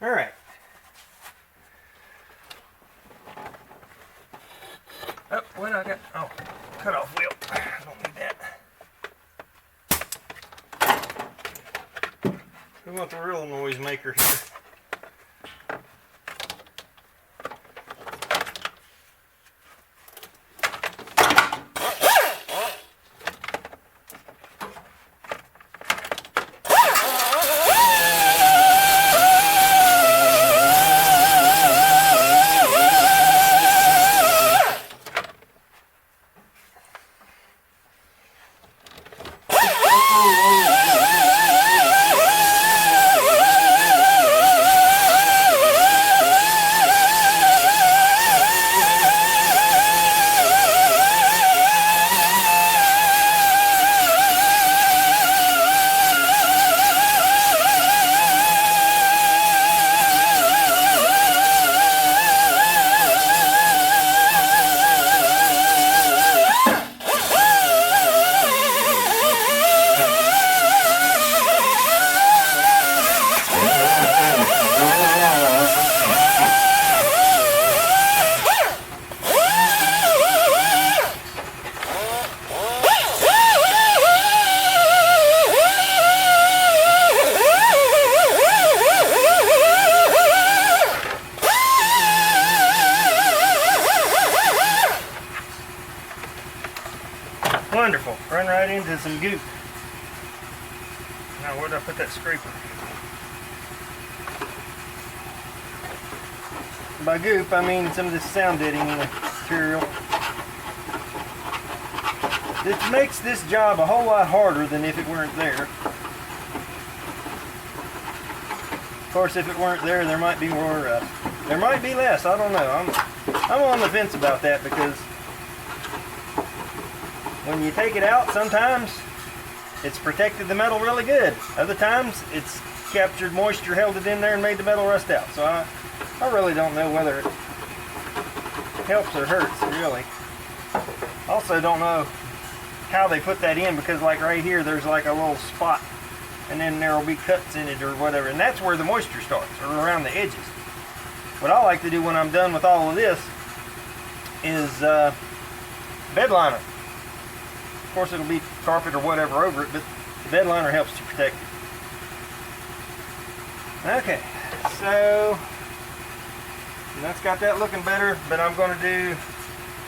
Alright. Oh, what I got? Oh, cut off wheel. I don't need that. We want the real noise maker here. Wonderful. Run right into some goop. Now where did I put that scraper? By goop, I mean some of this sound deadening material. This makes this job a whole lot harder than if it weren't there. Of course, if it weren't there, there might be more. There might be less. I don't know. I'm on the fence about that because when you take it out, sometimes it's protected the metal really good. Other times, it's captured moisture, held it in there, and made the metal rust out. So I really don't know whether it helps or hurts, really. Also don't know how they put that in because like right here, there's like a little spot, and then there will be cuts in it or whatever. And that's where the moisture starts, or around the edges. What I like to do when I'm done with all of this is bed liner. Of course, it'll be carpet or whatever over it, but the bed liner helps to protect it. Okay, so that's got that looking better, but I'm going to do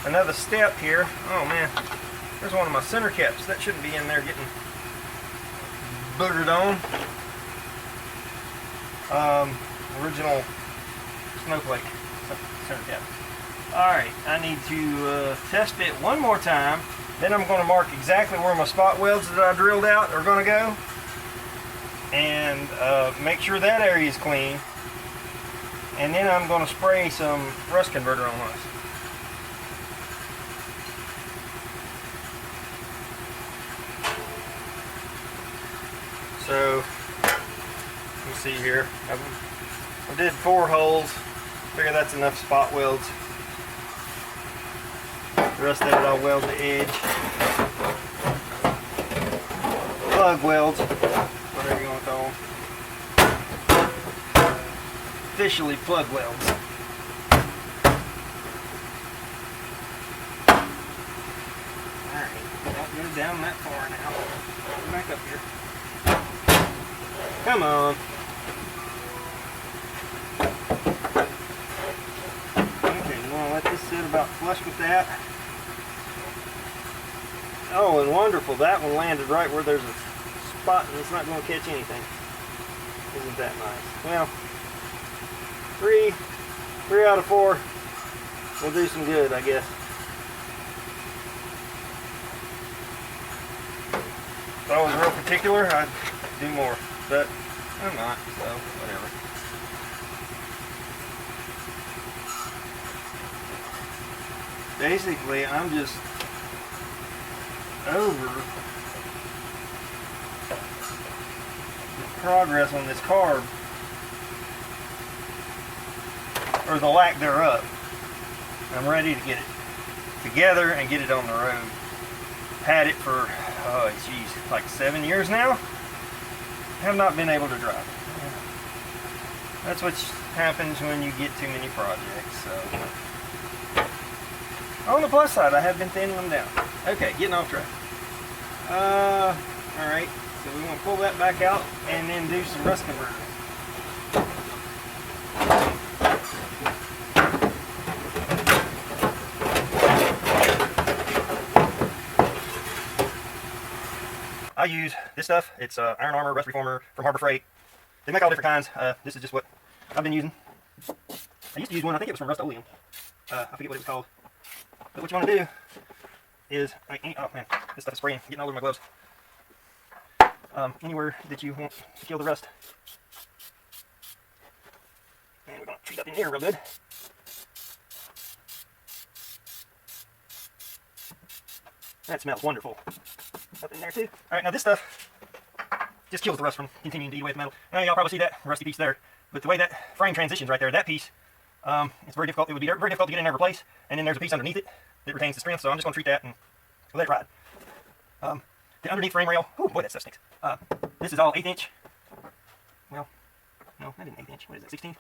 another step here. Oh man, there's one of my center caps. That shouldn't be in there getting boogered on. Original snowflake center cap. Alright, I need to test it one more time. Then I'm going to mark exactly where my spot welds that I drilled out are going to go. And make sure that area is clean. And then I'm going to spray some rust converter on this. So, you see here, I did 4 holes. Figure that's enough spot welds. The rest of it I'll weld the edge. Plug welds, whatever you want to call them. Officially plug welds. Alright, don't go down that far now. Come back up here. Come on. Okay, you want to let this sit about flush with that. Oh, and wonderful. That one landed right where there's a spot and it's not going to catch anything. Isn't that nice? Well, 3 out of 4 will do some good, I guess. If I was real particular, I'd do more, but I'm not, so whatever. Basically, I'm just over the progress on this carb, or the lack thereof. I'm ready to get it together and get it on the road. Had it for, oh geez, like 7 years now. Have not been able to drive it. That's what happens when you get too many projects. So, on the plus side, I have been thinning them down. Okay, getting off track. All right. So we want to pull that back out and then do some rust converter. I use this stuff. It's Iron Armor Rust Reformer from Harbor Freight. They make all different kinds. This is just what I've been using. I used to use one, I think it was from Rust-Oleum. I forget what it was called. But what you want to do is, oh man, this stuff is spraying, getting all over my gloves. Anywhere that you want to kill the rust. And we're going to treat up in here real good. That smells wonderful. Up in there too. Alright, now this stuff just kills the rust from continuing to eat away at the metal. Now y'all probably see that rusty piece there. But the way that frame transitions right there, that piece, it's very difficult. It would be very difficult to get in there and replace. And then there's a piece underneath it that retains the strength, so I'm just going to treat that and let it ride. The underneath frame rail, oh boy, that stuff stinks. This is all 1/8 inch. Well, no, not an 1/8 inch. What is that, 16?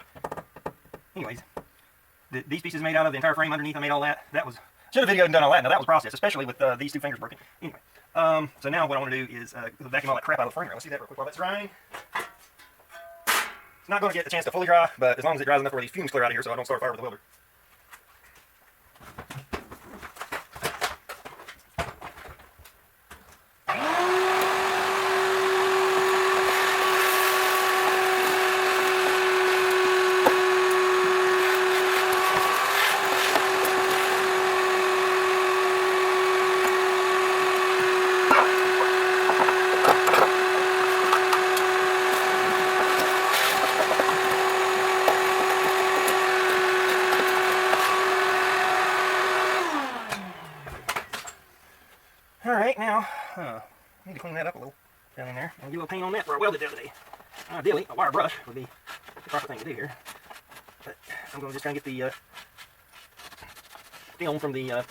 Anyways, these pieces made out of the entire frame underneath. I made all that. That was, should have videoed and done all that. Now that was processed, especially with these two fingers working. Anyway, so now what I want to do is vacuum all that crap out of the frame rail. Let's see that real quick while that's drying. It's not going to get the chance to fully dry, but as long as it dries enough where these fumes clear out of here so I don't start a fire with the welder. Alright, now, I need to clean that up a little down in there and get a little paint on that where I welded the other day. Ideally, a wire brush would be the proper thing to do here. But I'm going to just kind of get the film from the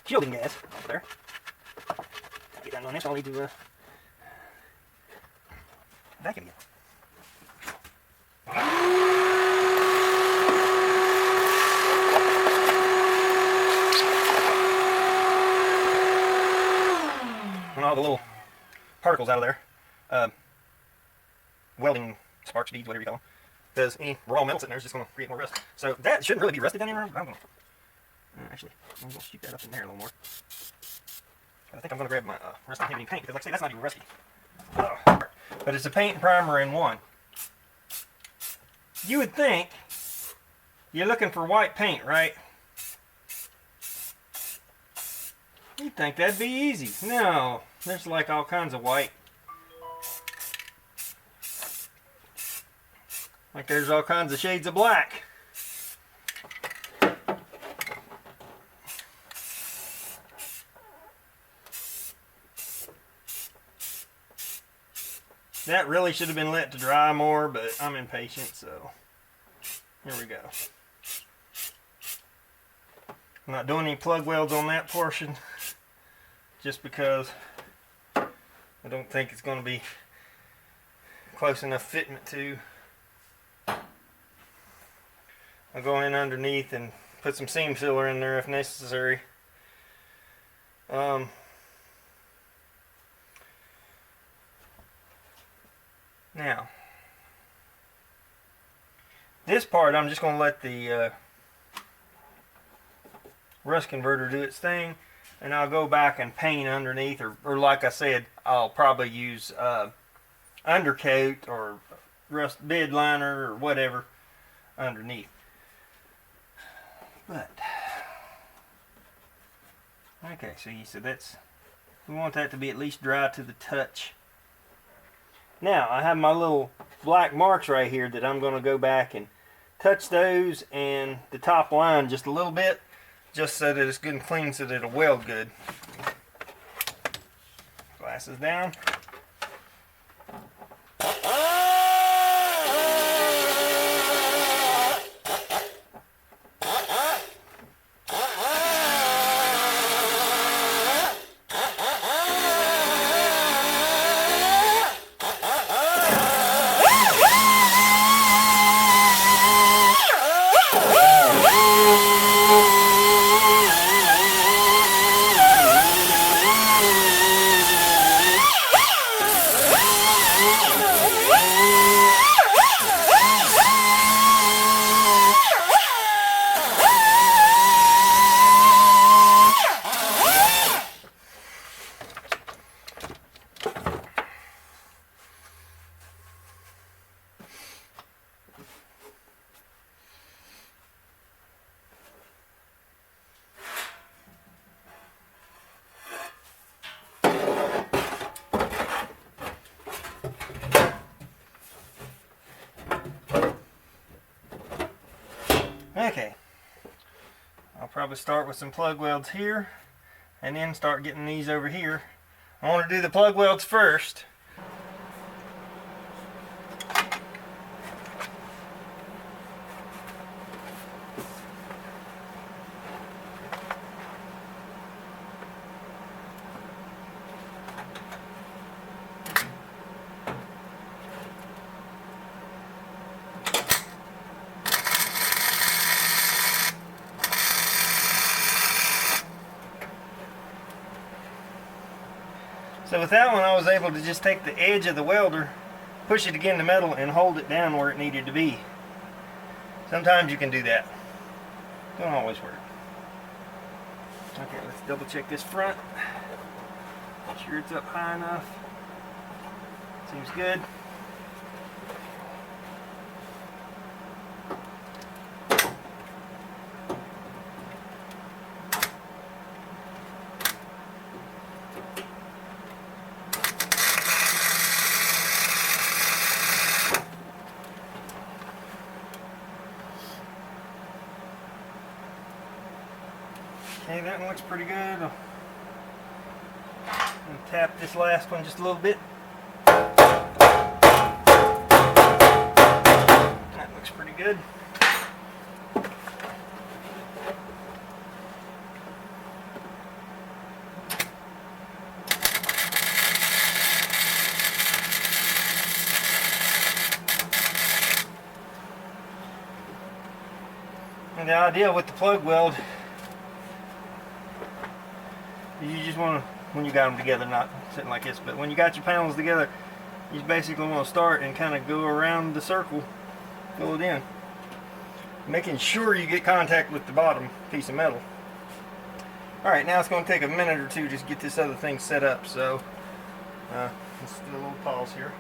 shielding gas over there. Get down on this, I'll need to vacuum it. All the little particles out of there, welding sparks, beads, whatever you call them, because any raw metal sitting there is just going to create more rust. So that shouldn't really be rusted down here. I'm going to actually, I'm going to shoot that up in there a little more. I think I'm going to grab my rusty heavy paint, because like I say, that's not even rusty. But it's a paint and primer in one. You would think you're looking for white paint, right? You'd think that'd be easy. No, there's like all kinds of white. Like there's all kinds of shades of black. That really should have been let to dry more, but I'm impatient, so here we go. I'm not doing any plug welds on that portion, just because I don't think it's going to be close enough fitting it to. I'll go in underneath and put some seam filler in there if necessary. Now, this part I'm just going to let the rust converter do its thing, and I'll go back and paint underneath, or like I said, I'll probably use undercoat or rust bed liner or whatever underneath. But okay, so you said we want that to be at least dry to the touch. Now I have my little black marks right here that I'm going to go back and touch those and the top line just a little bit, just so that it's good and clean, so that it'll weld good. Glasses down. Okay, I'll probably start with some plug welds here and then start getting these over here. I want to do the plug welds first. So with that one, I was able to just take the edge of the welder, push it against the metal, and hold it down where it needed to be. Sometimes you can do that. Don't always work. Okay, let's double check this front. Make sure it's up high enough. Seems good. Okay, that one looks pretty good. I'll tap this last one just a little bit. That looks pretty good. And the idea with the plug weld, you just want to, when you got them together, not sitting like this, but when you got your panels together, you basically want to start and kind of go around the circle, fill it in, making sure you get contact with the bottom piece of metal. Alright, now it's going to take a minute or two just to get this other thing set up, so let's do a little pause here.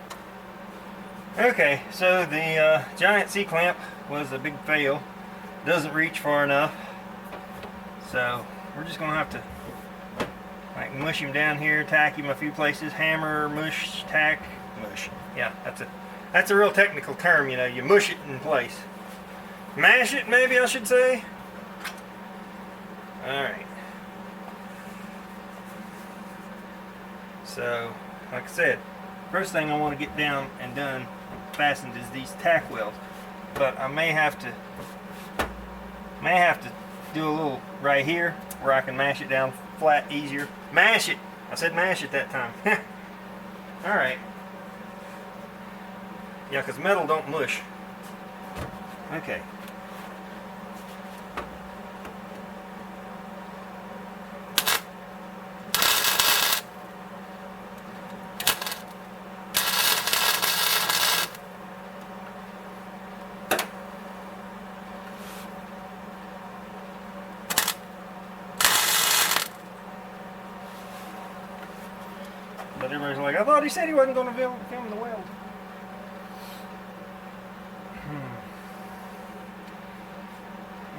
Okay, so the giant C-clamp was a big fail. Doesn't reach far enough, so we're just going to have to like mush him down here, tack him a few places, hammer, mush, tack, mush. Yeah, that's a real technical term, you know, you mush it in place. Mash it, maybe I should say. Alright. So, like I said, first thing I want to get down and done, fastened, is these tack welds. But I may have to do a little right here where I can mash it down flat easier. Mash it! I said mash it that time. Alright. Yeah, because metal don't mush. Okay. But everybody's like, I thought he said he wasn't going to film the weld.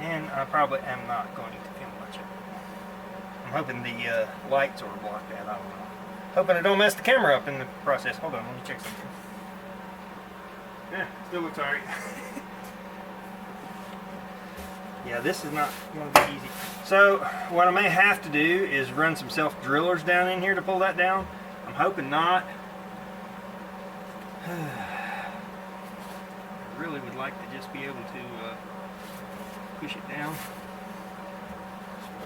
And I probably am not going to film much of it. I'm hoping the lights will block that. I don't know. Hoping it don't mess the camera up in the process. Hold on, let me check something. Yeah, still looks alright. Yeah, this is not going to be easy. So, what I may have to do is run some self-drillers down in here to pull that down. I'm hoping not. I really would like to just be able to push it down.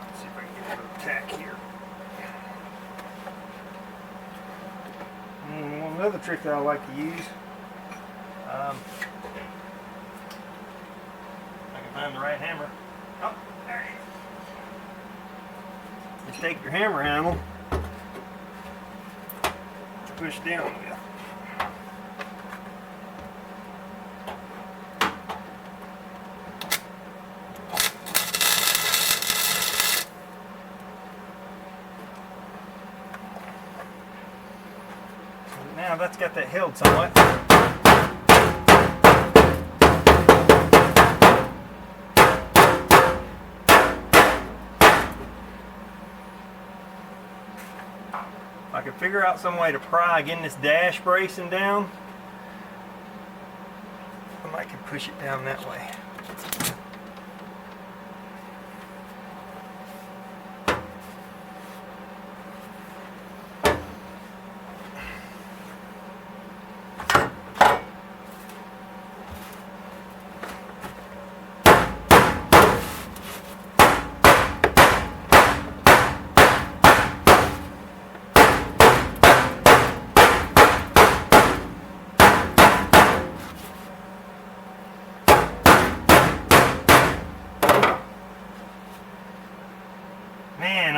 Let's see if I can get a little tack here. And another trick that I like to use, I can find the right hammer. Oh, there it is. Just take your hammer handle, push down with. Now that's got that held somewhat. If I could figure out some way to pry getting this dash bracing down, I might could push it down that way.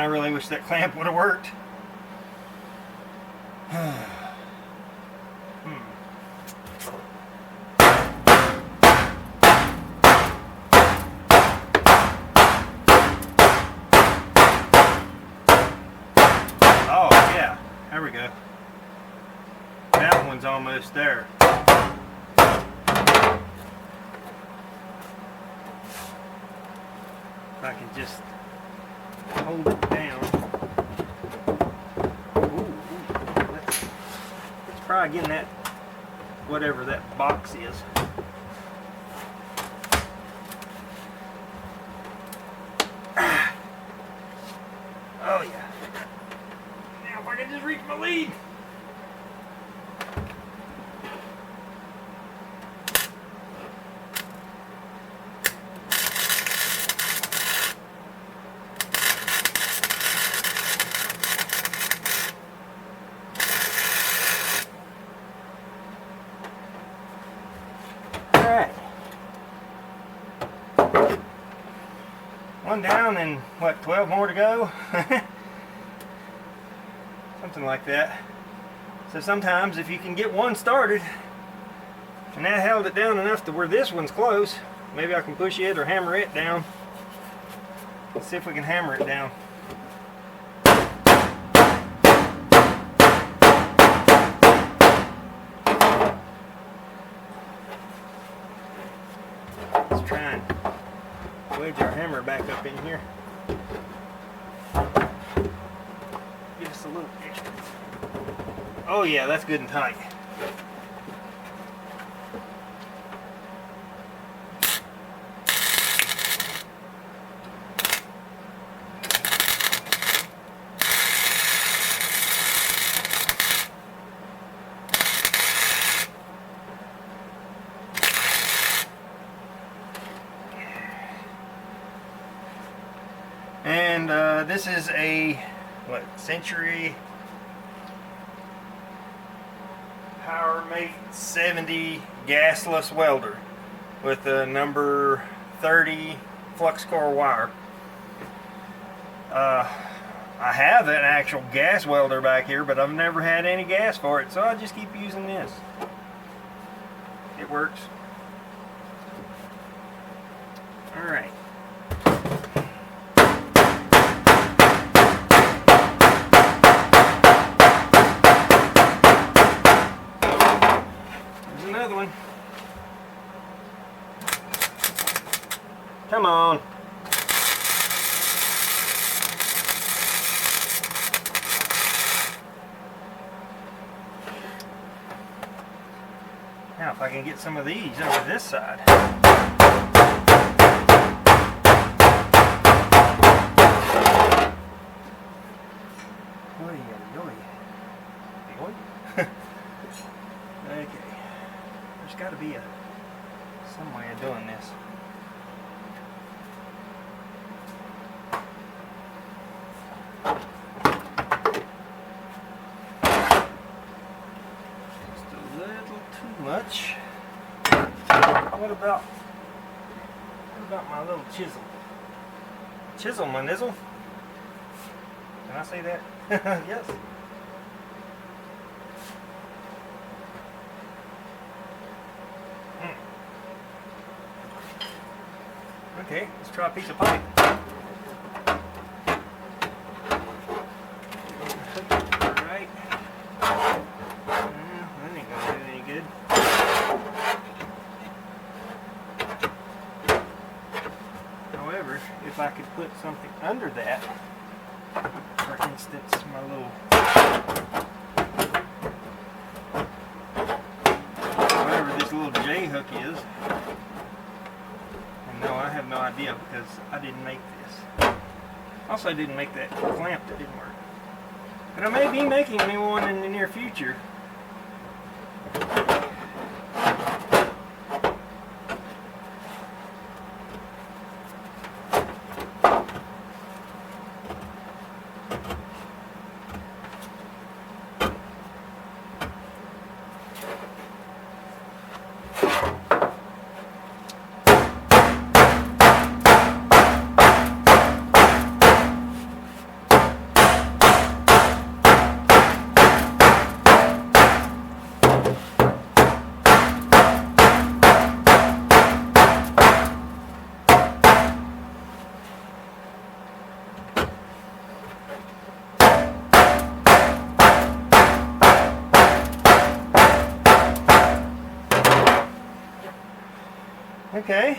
really wish that clamp would have worked. Oh yeah, there we go. That one's almost there. If I can just hold it down. Ooh, let's try getting that, whatever that box is. Oh yeah. Now if I can just reach my lead. One down and what, 12 more to go? Something like that. So sometimes if you can get one started, and that held it down enough to where this one's close, maybe I can push it or hammer it down. Let's see if we can hammer it down. Let's try and wedge our hammer back up in here. Give us a little extra. Oh yeah, that's good and tight. And this is a, what, Century PowerMate 70 gasless welder with a number 30 flux core wire. I have an actual gas welder back here, but I've never had any gas for it, so I just keep using this. It works. Alright. Another one. Come on. Now if I can get some of these over this side. Okay. There's got to be some way of doing this. Just a little too much. What about my little chisel? Chisel my nizzle? Can I say that? Yes. Okay, let's try a piece of pipe. Alright. That ain't gonna do any good. However, if I could put something under that, for instance, my little, whatever this little J hook is. No, I have no idea because I didn't make this. Also, I didn't make that clamp that didn't work. But I may be making me one in the near future. Okay.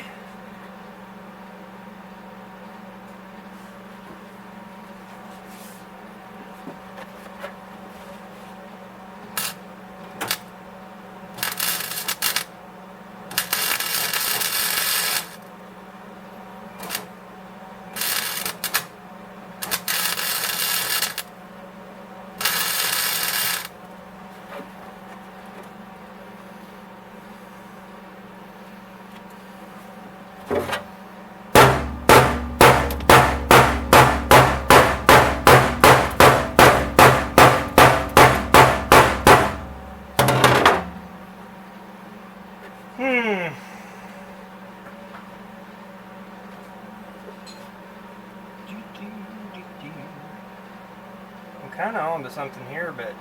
I'm kind of onto something here, but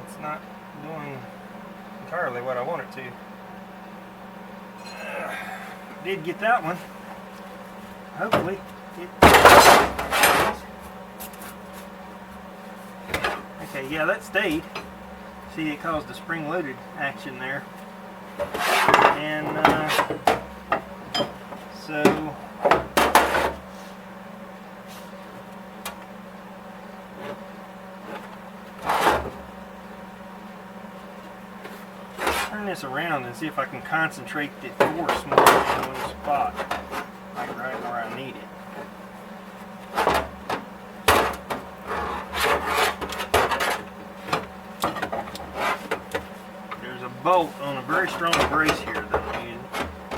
it's not doing entirely what I want it to. Did get that one. Hopefully okay, yeah, that stayed. See, it caused a spring-loaded action there. And so turn this around and see if I can concentrate the force more in one spot, like right where I need it. There's a bolt on a very strong brace here that I'm using.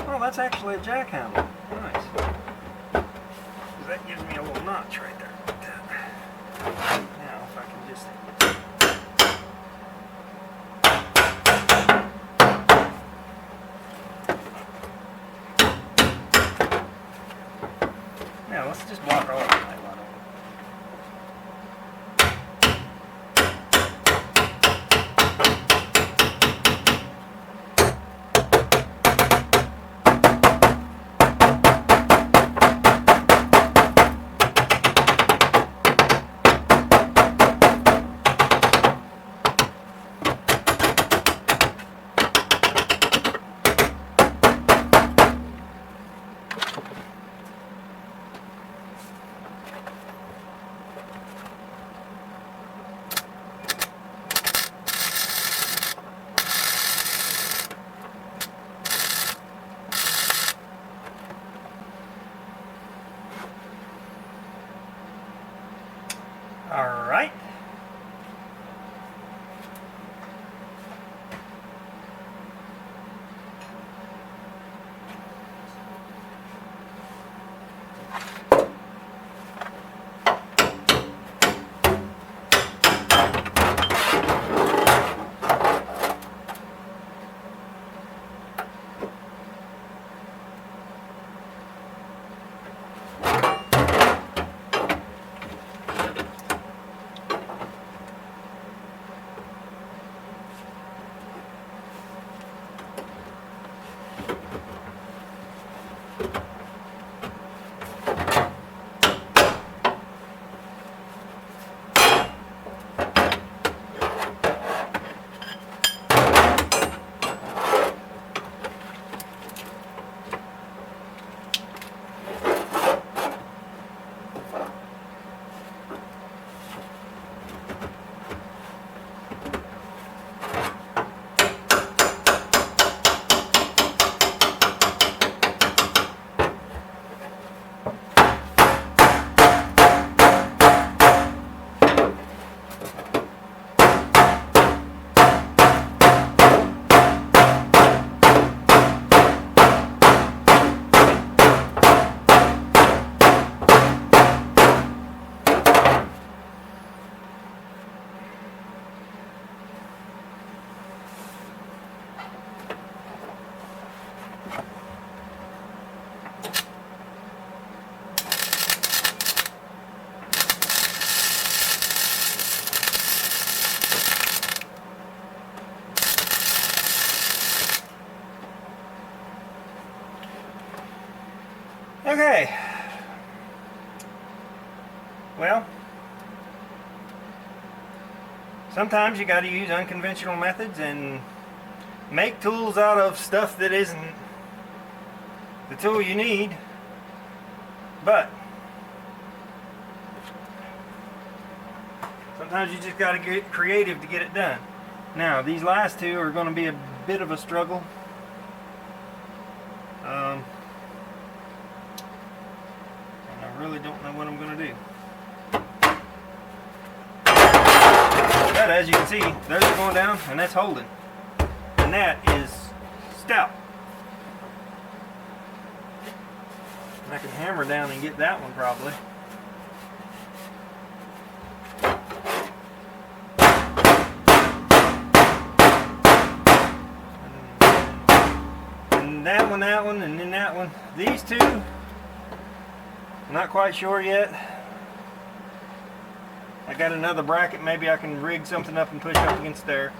Oh, that's actually a jackhammer. Nice. That gives me a little notch right there. Now, if I can just... Now, let's just block all of that. All right. Okay. Well, sometimes you got to use unconventional methods, and make tools out of stuff that isn't the tool you need, but sometimes you just got to get creative to get it done. Now, these last two are going to be a bit of a struggle. And I really don't know what I'm going to do. But as you can see, those are going down and that's holding. And that is stout. And I can hammer down and get that one probably. And that one, and then that one. These two, I'm not quite sure yet. I got another bracket, maybe I can rig something up and push up against there.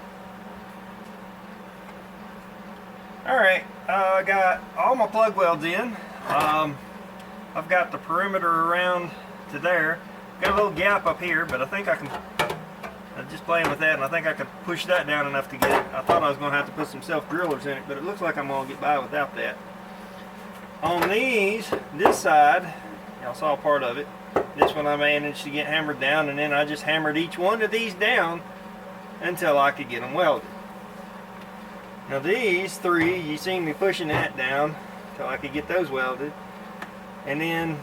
Alright, I got all my plug welds in. I've got the perimeter around to there. Got a little gap up here, but I think I can, I'm just playing with that, and I think I could push that down enough to get it. I thought I was going to have to put some self-drillers in it, but it looks like I'm going to get by without that. On these, this side, y'all saw part of it. This one I managed to get hammered down, and then I just hammered each one of these down until I could get them welded. Now these three, you seen me pushing that down until I could get those welded. And then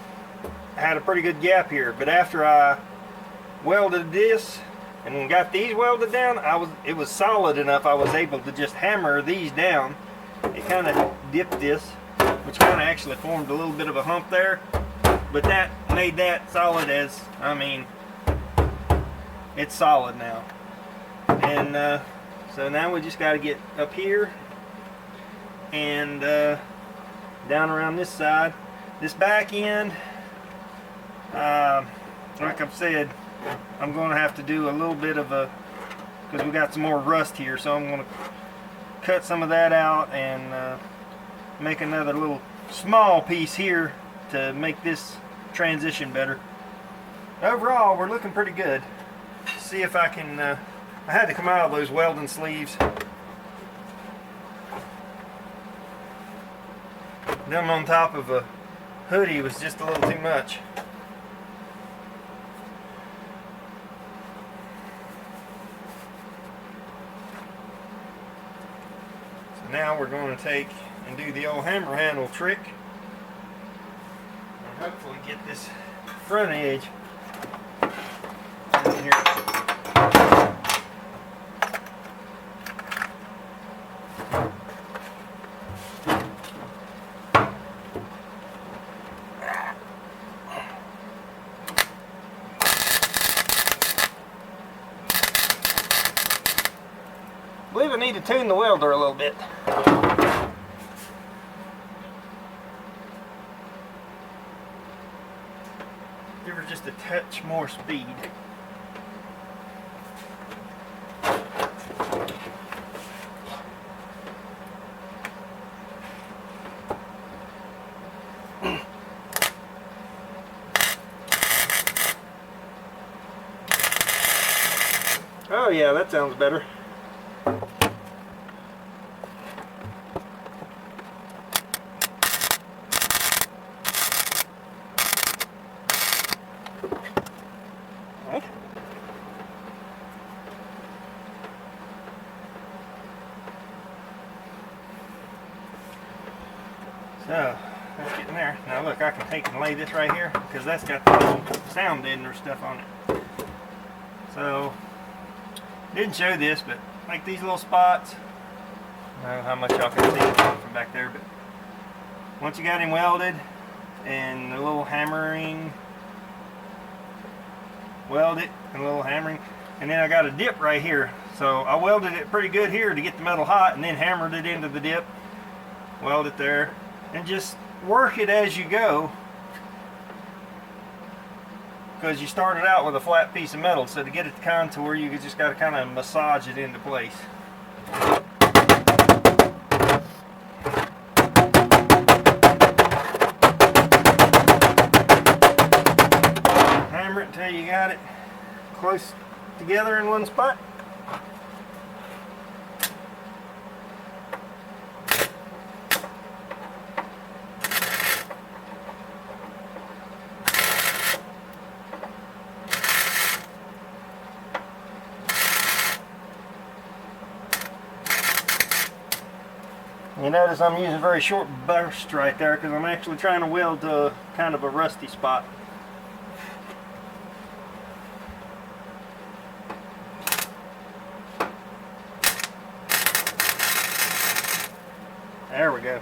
I had a pretty good gap here, but after I welded this and got these welded down, it was solid enough I was able to just hammer these down. It kind of dipped this, which kind of actually formed a little bit of a hump there. But that made that solid as, I mean, it's solid now. And so now we just got to get up here and down around this side. This back end, like I've said, I'm going to have to do a little bit of a, because we got some more rust here, so I'm going to cut some of that out and make another little small piece here to make this transition better. Overall, we're looking pretty good. See if I can, I had to come out of those welding sleeves. Them on top of a hoodie was just a little too much. So now we're going to take and do the old hammer handle trick. Hopefully get this front edge in here. I believe I need to tune the welder a little bit. Give her just a touch more speed. Oh yeah, that sounds better. So, let's get in there. Now look, I can take and lay this right here because that's got the little sound deadener stuff on it. So, didn't show this, but like these little spots, I don't know how much y'all can see from back there, but once you got him welded and a little hammering, weld it and a little hammering, and then I got a dip right here. So I welded it pretty good here to get the metal hot and then hammered it into the dip, weld it there, and just work it as you go, because you started out with a flat piece of metal, so to get it to contour you just got to kind of massage it into place. Hammer it until you got it close together in one spot. You notice I'm using very short bursts right there because I'm actually trying to weld to kind of a rusty spot. There we go.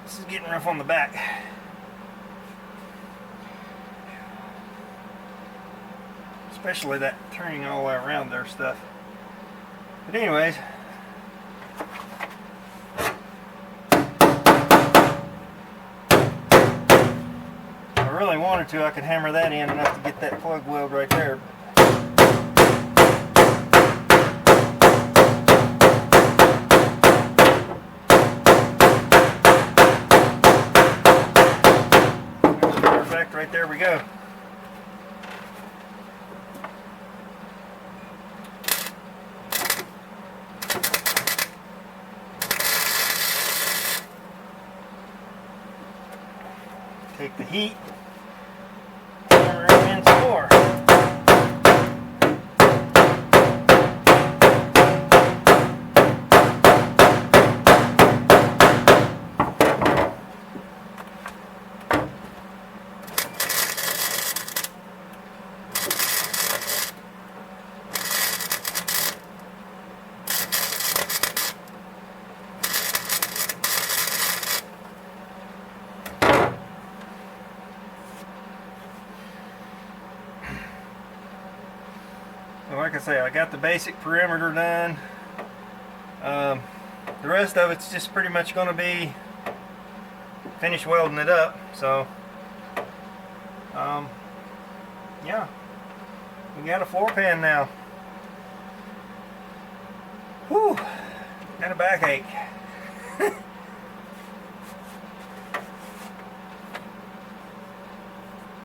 This is getting rough on the back. Especially that turning all the way around there stuff. But anyways, if I really wanted to, I could hammer that in enough to get that plug weld right there. Right there we go. Take the heat, hammer it in some more. So like I say, I got the basic perimeter done. The rest of it's just pretty much going to be finish welding it up. So yeah, we got a floor pan now. Whew, got a backache.